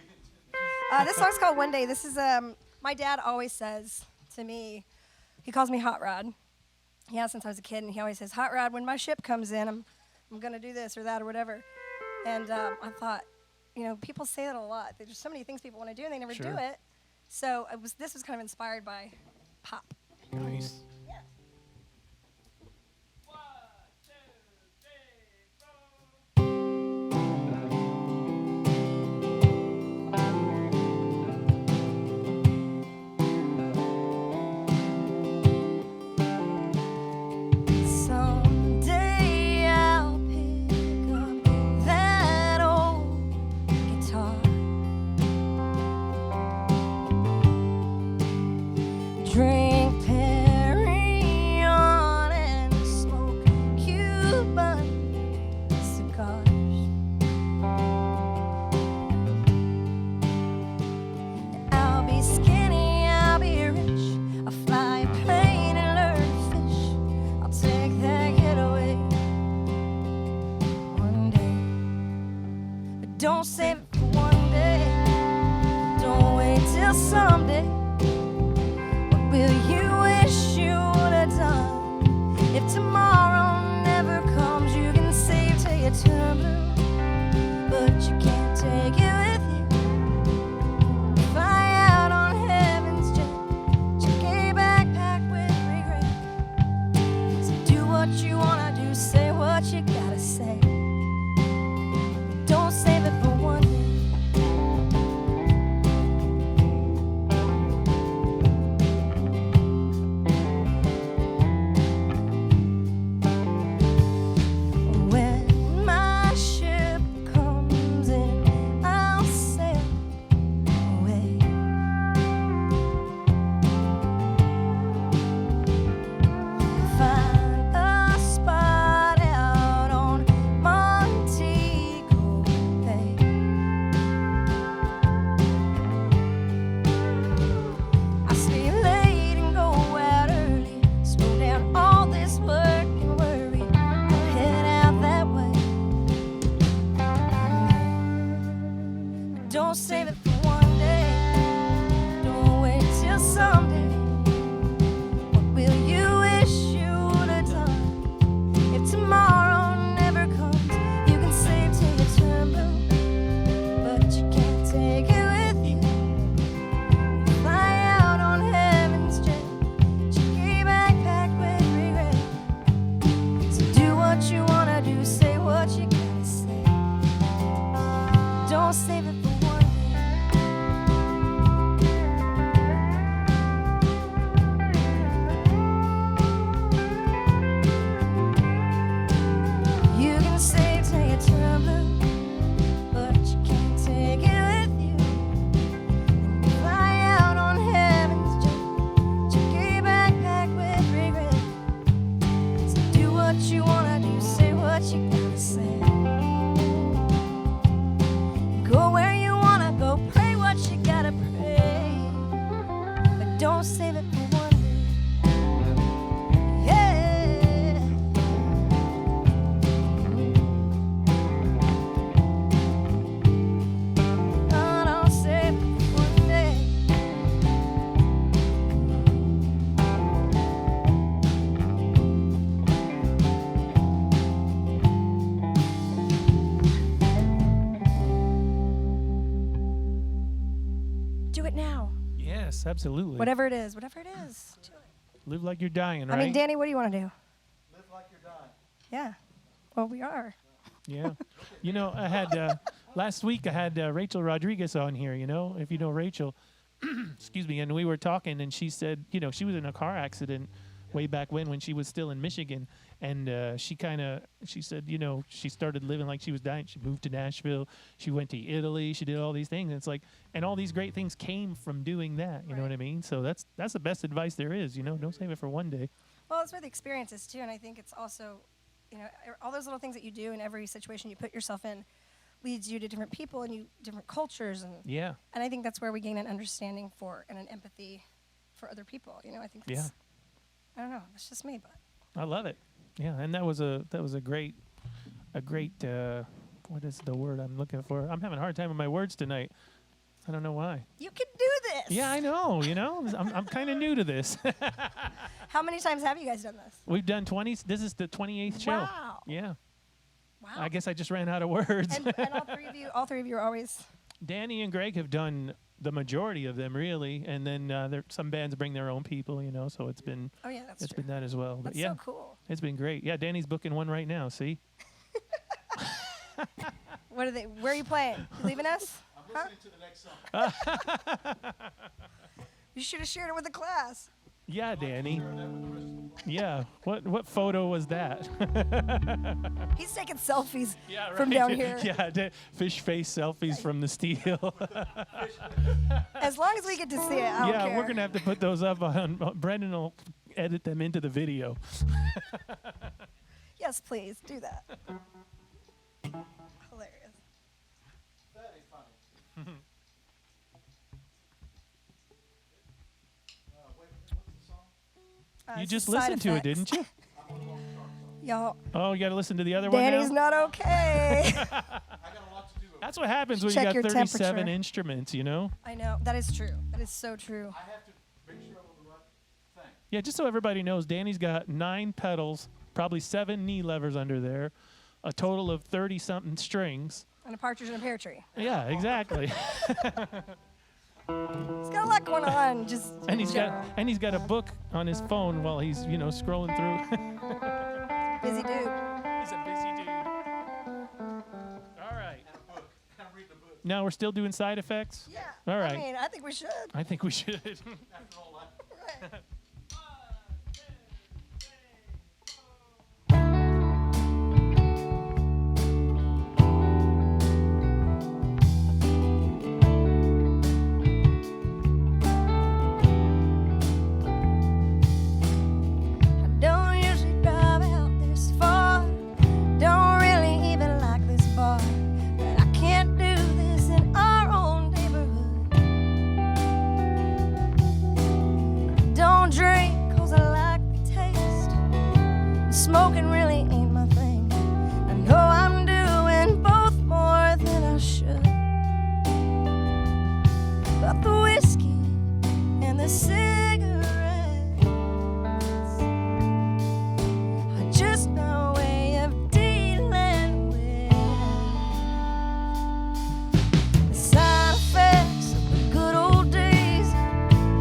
This song's called One Day. This is my dad always says to me, he calls me Hot Rod. He has since I was a kid, and he always says, Hot Rod, when my ship comes in, I'm gonna do this or that or whatever. And I thought, people say that a lot. There's so many things people want to do and they never do Sure. it. So this was kind of inspired by pop. Nice. Someday I'll pick up that old guitar, drink Perignon and smoke Cuban cigars. I'll be skinny, I'll be rich, I'll fly a plane and learn to fish. I'll take that getaway one day. But don't save it for one day. Don't wait till someday. What will you wish you would have done? If tomorrow never comes, you can save till you turn blue, but you can't take it with you. Fly out on heaven's jet, check a backpack with regret. So do what you wanna do, say what you gotta say. Don't save it for one day. When my ship comes in, I'll sail away. Find a spot out on Montego Bay. I stay late and go out early. Slow down all this work and worry. I'll head out that way. Don't save it for one day. Don't wait till someday. What will you wish you would have done? If tomorrow never comes, you can save till you turn blue, but you can't take it with you. Fly out on heaven's jet, check a backpack with regret. So do what you wanna do, say what you gotta say. Don't save it for one day. You can save till you turn blue, but you can't take it with you. And you fly out on heaven's jet, check a backpack with regret. So do what you wanna do, say what you gotta say. Go where you wanna go, pray what you gotta pray, but don't save it for one day. Yeah. No, don't save it for one day. Do it now. Yes, absolutely. Whatever it is, do it. Live like you're dying, I right? mean, Danny, what do you want to do? Live like you're dying. Yeah. Well, we are. Yeah. You know, I had last week I had Rachel Rodriguez on here, you know, if you know Rachel. Excuse me, and we were talking and she said, you know, she was in a car accident way back when she was still in Michigan, and she said, you know, she started living like she was dying. She moved to Nashville, she went to Italy, she did all these things. And it's like, and all these great things came from doing that, you know what I mean? So that's the best advice there is, you know, don't save it for one day. Well, it's where the experience is too, and I think it's also, you know, all those little things that you do in every situation you put yourself in leads you to different people and different cultures, and Yeah. and I think that's where we gain an understanding for and an empathy for other people. You know, I think that's, Yeah. I don't know, that's just me, but I love it. Yeah, and that was a great what is the word I'm looking for? I'm having a hard time with my words tonight. I don't know why. you can do this. Yeah, I know. You know, I'm kind of new to this. How many times have you guys done this? We've done 20. This is the 28th show. Wow. Yeah. Wow. I guess I just ran out of words. And all three of you are always. Danny and Greg have done the majority of them, really, and then some bands bring their own people, you know. So it's been Oh yeah, that's it's true. been that as well. But That's yeah, so cool. it's been great. Yeah, Danny's booking one right now. See. What are they? Where are you playing? You leaving us? I'm listening to the next song. You should have shared it with the class. Yeah, Danny. Yeah. What photo was that? He's taking selfies Yeah, from down here. Yeah, fish face selfies from the steel. As long as we get to see it, I don't Yeah, care. we're gonna have to put those up on. Brendan will edit them into the video. Yes, please do that. Hilarious. That ain't funny. Wait a minute, what's the song? You It's just the side listened to it, effects. didn't you? Y'all, Oh, you got to listen to the other Danny's one now. not okay. I got a lot to do. That's what happens when you Check got your 37 temperature. instruments, you know? I know. That is true. That is so true. I have to make sure I'm on the right thing. Yeah, just so everybody knows, Danny's got 9 pedals, probably 7 knee levers under there, a total of 30-something strings. And a partridge in a pear tree. Yeah, exactly. He's got a lot going on. Just and in he's got a book on his phone while he's, you know, scrolling through. busy dude. He's a busy dude. All right. And a book. I'm reading a book. Now we're still doing side effects? Yeah. All right. I mean, I think we should. I think we should. After all that. Right. I don't usually drive out this far. Don't really even like this bar. But I can't do this in our own neighborhood. Don't drink 'cause I like the taste. Smoking really ain't my thing. I know I'm doing both more than I should. But the whiskey and the cigarettes are just my way of dealing with the side effects of the good old days.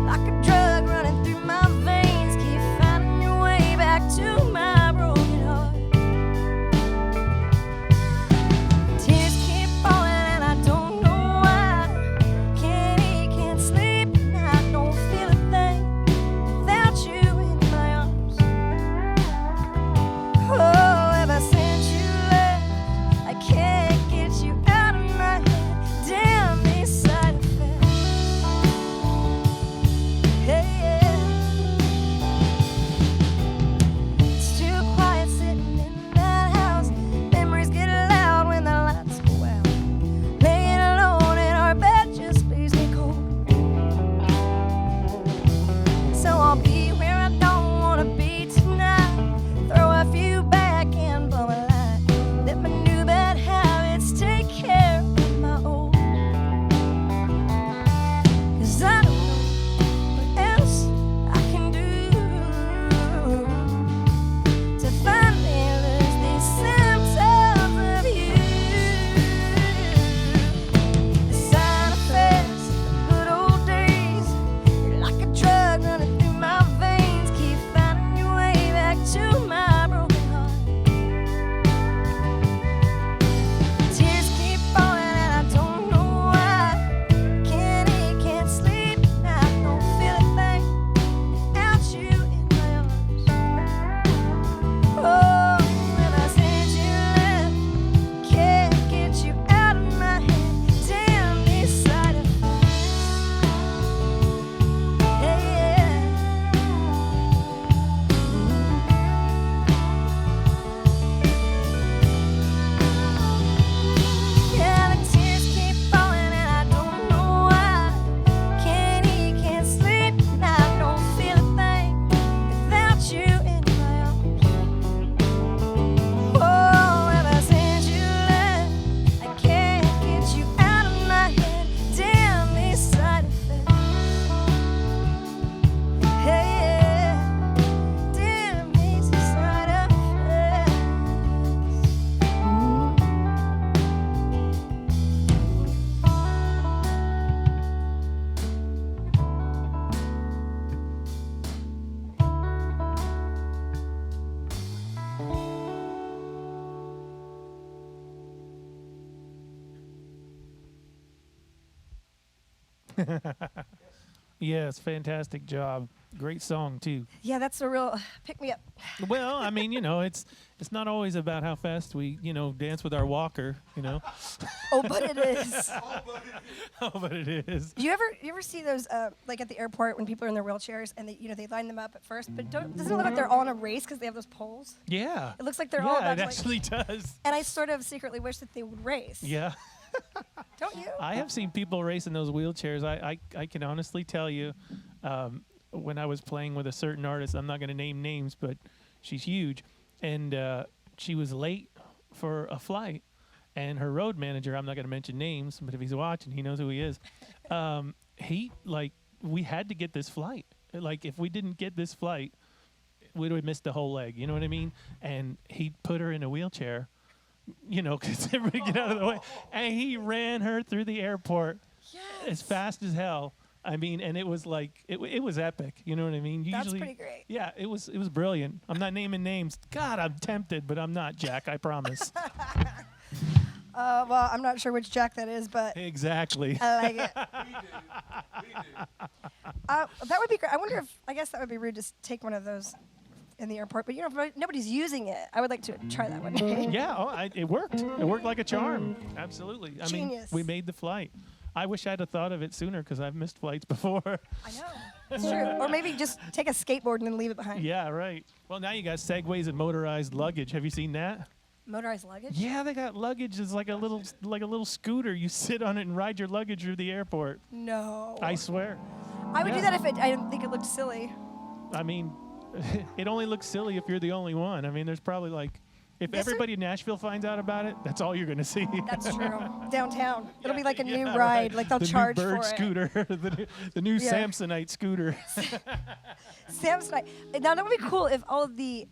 Like a drug running through my veins, keep finding your way back to my broken heart. Yes, fantastic job. Great song too. Yeah, that's a real pick me up. Well, I mean, it's not always about how fast we, dance with our walker, Oh, but it is. Oh, but it is. Do you ever see those like at the airport when people are in their wheelchairs and they line them up at first, but doesn't it look like they're all in a race because they have those poles? Yeah. It looks like they're all Yeah, about it to, actually does. And I sort of secretly wish that they would race. Yeah. Don't you? I have seen people race in those wheelchairs. I can honestly tell you, when I was playing with a certain artist, I'm not going to name names, but she's huge, and she was late for a flight, and her road manager, I'm not going to mention names, but if he's watching, he knows who he is. We had to get this flight. Like, if we didn't get this flight, we'd have missed the whole leg. You know what I mean? And he put her in a wheelchair, because everybody get out of the way, and he ran her through the airport as fast as hell. I mean, and it was like it was epic. You know what I mean? That's pretty great. Yeah, it was brilliant. I'm not naming names. God, I'm tempted, but I'm not, Jack. I promise. Well, I'm not sure which Jack that is, but Exactly. I like it. We do. That would be great. I guess that would be rude to take one of those in the airport, but if nobody's using it, I would like to try that one day. Yeah, it worked. It worked like a charm. Absolutely. I mean, Genius. we made the flight. I wish I'd have thought of it sooner because I've missed flights before. I know. It's true. Or maybe just take a skateboard and then leave it behind. Yeah, right. Well, now you got segways and motorized luggage. Have you seen that? Motorized luggage? Yeah, they got luggage. It's like a little scooter. You sit on it and ride your luggage through the airport. No. I swear. I would do Yeah. that if I didn't think it looked silly. I mean, it only looks silly if you're the only one. I mean, there's probably if Yes, sir. everybody in Nashville finds out about it, that's all you're going to see. That's true. Downtown. It'll be like a new Yeah, ride. right. Like they'll the charge new bird for scooter, the new Yeah. Samsonite scooter. it. Samsonite. Now that would be cool if all of the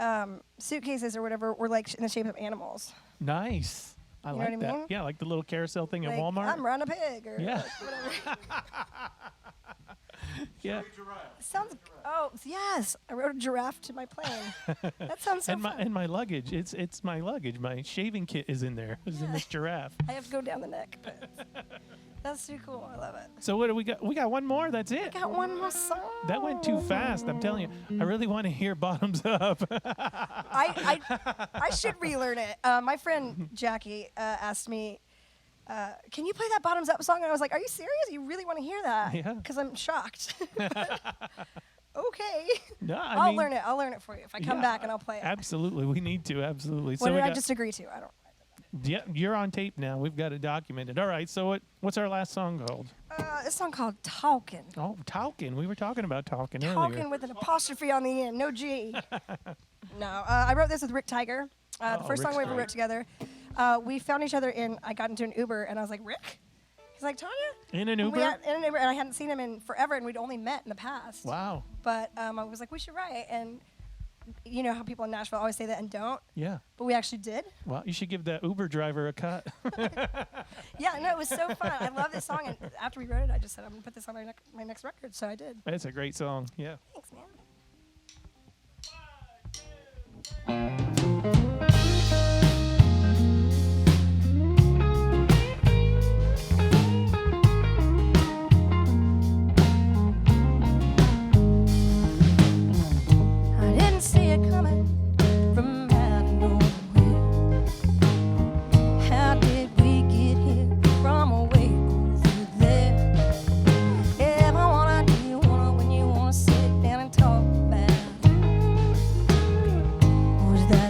suitcases or whatever were like in the shape of animals. Nice. I You know like what I that. mean? Yeah, like the little carousel thing Like, at Walmart. I'm running a pig or Yeah. like, whatever. Yeah. Sounds. Oh yes, I rode a giraffe to my plane. That sounds so And fun. my luggage. It's my luggage. My shaving kit is in there. It's in this giraffe. I have to go down the neck, but that's too cool. I love it. So what do we got? We got one more. That's it. Got one more song. That went too fast. I'm telling you. I really want to hear Bottoms Up. I should relearn it. My friend Jackie asked me, "Can you play that Bottoms Up song?" And I was like, "Are you serious? You really want to hear that?" Yeah. Because I'm shocked. Okay. No, I I'll mean, learn it. I'll learn it for you if I come yeah, back and I'll play it. Absolutely, we need to. Absolutely. What so we did I got, just agree to? I don't. yeah, you're on tape now. We've got it documented. All right. So what's our last song called? This song called "Talkin'." Oh, Talkin'. We were talking about talking earlier. Talking with an apostrophe on the end, no G. No, I wrote this with Rick Tiger. The first song Rick's we ever great. wrote together. We found each other I got into an Uber and I was like, Rick? He's like, Tanya? In an And Uber? in an Uber, and I hadn't seen him in forever, and we'd only met in the past. Wow. But I was like, we should write. And you know how people in Nashville always say that and don't? Yeah. But we actually did. Well, you should give that Uber driver a cut. Yeah, no, it was so fun. I love this song. And after we wrote it, I just said, I'm going to put this on my next record. So I did. That's a great song. Yeah. Thanks, man. I didn't see it coming from out of nowhere. How did we get here from way over there? Ever wanna do you wanna when you wanna sit down and talk about it? Was that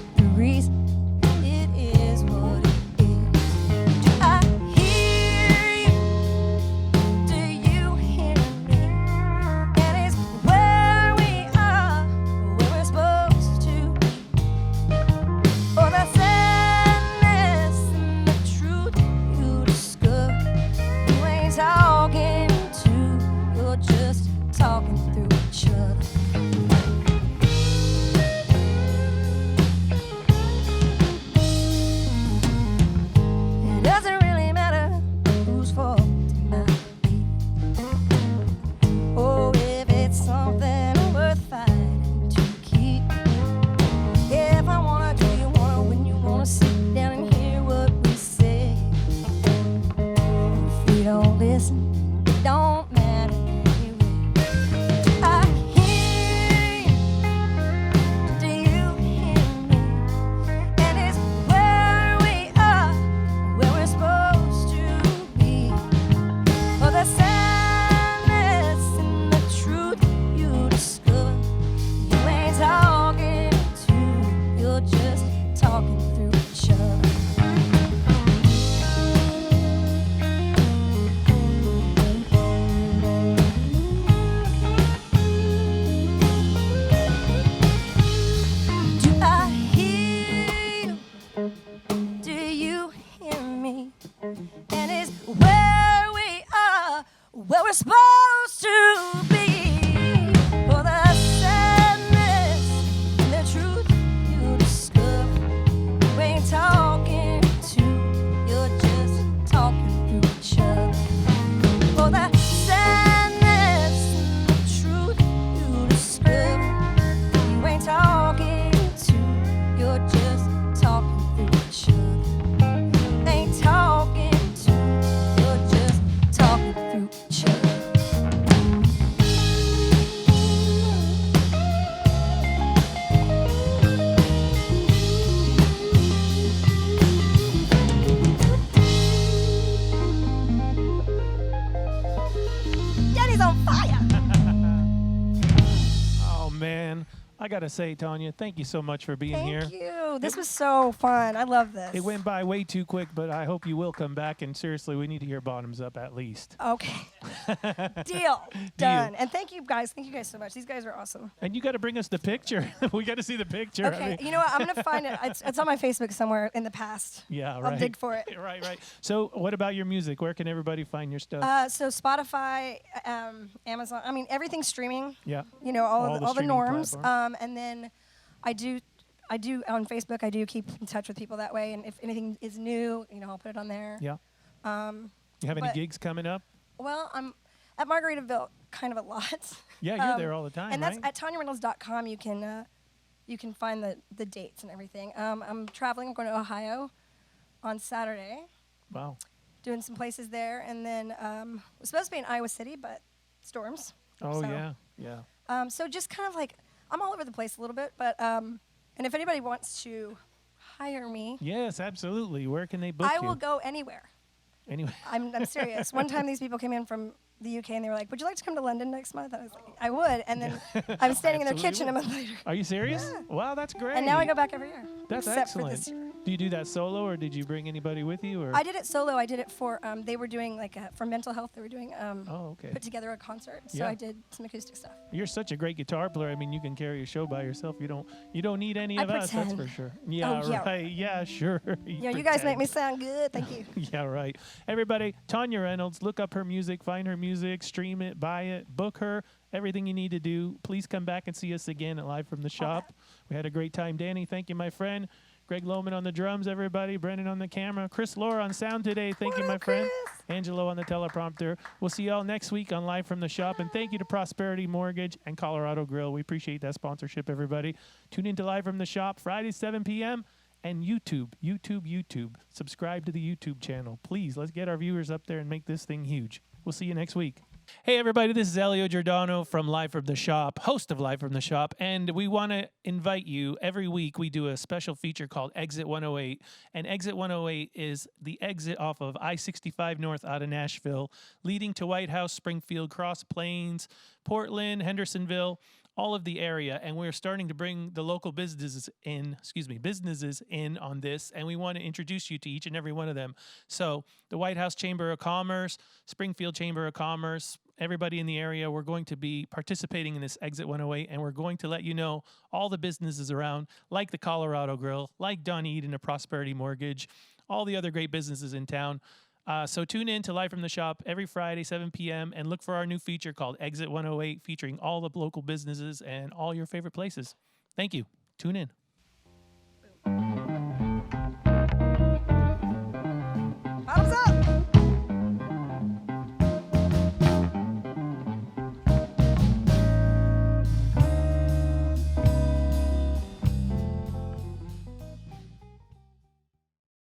we're supposed to be. For the sadness and the truth you discover. You ain't talking to, you're just talking through each other. For the sadness and the truth you discover. You ain't talking to, you're just talking through each other. Ain't talking to, you're just talking through each other. Daddy's on fire. Oh man, I gotta say, Tanya, thank you so much for being here. Thank you. This was so fun. I love this. It went by way too quick, but I hope you will come back. And seriously, we need to hear Bottoms Up at least. Okay. Deal. Done. And thank you guys. Thank you guys so much. These guys are awesome. And you got to bring us the picture. We got to see the picture. I Okay. mean- You know what? I'm going to find it. It's on my Facebook somewhere in the past. yeah, right. I'll dig for it. Right. So, what about your music? Where can everybody find your stuff? So Spotify, Amazon. I mean, everything's streaming. yeah. You know, all the streaming norms. platforms. And then I do on Facebook. I do keep in touch with people that way. And if anything is new, you know, I'll put it on there. Yeah. You have any but- gigs coming up? Well, I'm at Margaritaville kind of a lot. Yeah, you're there all the time, and that's right? at TanyaReynolds.com. You can find the dates and everything. I'm traveling. I'm going to Ohio on Saturday, Wow. doing some places there, and then was supposed to be in Iowa City, but storms. Oh So, yeah. So just kind of like I'm all over the place a little bit, but and if anybody wants to hire me, Yes, absolutely. Where can they book I you? will go anywhere. Anyway. I'm serious. One time these people came in from the UK and they were like, "Would you like to come to London next month?" And I was like, "I would." And then I'm standing in their Absolutely kitchen a would. month later. Are you serious? Wow, that's great. And now I go back every year. That's except for excellent. this year. Do you do that solo, or did you bring anybody with you? Or I did it solo. I did it for they were doing like for mental health. They were doing Oh, okay. put together a concert. So Yeah. I did some acoustic stuff. You're such a great guitar player. I mean, you can carry a show by yourself. You don't need any I of us. That's for pretend. sure. Yeah, Oh, yeah. right. Yeah, sure. Yeah, you guys make me sound good. Thank you. Yeah, right. Everybody, Tanya Reynolds, look up her music, find her music, stream it, buy it, book her, everything you need to do. Please come back and see us again at Live from the Shop. We had a great time. Danny, thank you, my friend. Greg Lohman on the drums, everybody. Brendan on the camera. Chris Laura on sound today. Thank you, my friend. Angelo on the teleprompter. We'll see you all next week on Live from the Shop. And thank you to Prosperity Mortgage and Colorado Grill. We appreciate that sponsorship, everybody. Tune in to Live from the Shop Friday, 7 p.m. And YouTube. Subscribe to the YouTube channel. Please, let's get our viewers up there and make this thing huge. We'll see you next week. Hey, everybody, this is Elio Giordano from Live from the Shop, host of Live from the Shop, and we want to invite you. Every week, we do a special feature called Exit 108, and Exit 108 is the exit off of I-65 North out of Nashville, leading to White House, Springfield, Cross Plains, Portland, Hendersonville, all of the area, and we're starting to bring the local businesses in on this, and we want to introduce you to each and every one of them. So the White House Chamber of Commerce, Springfield Chamber of Commerce, everybody in the area, we're going to be participating in this Exit 108, and we're going to let you know all the businesses around, like the Colorado Grill, like Don Eden of Prosperity Mortgage, all the other great businesses in town. So tune in to Live from the Shop every Friday, 7 p.m., and look for our new feature called Exit 108, featuring all the local businesses and all your favorite places. Thank you. Tune in.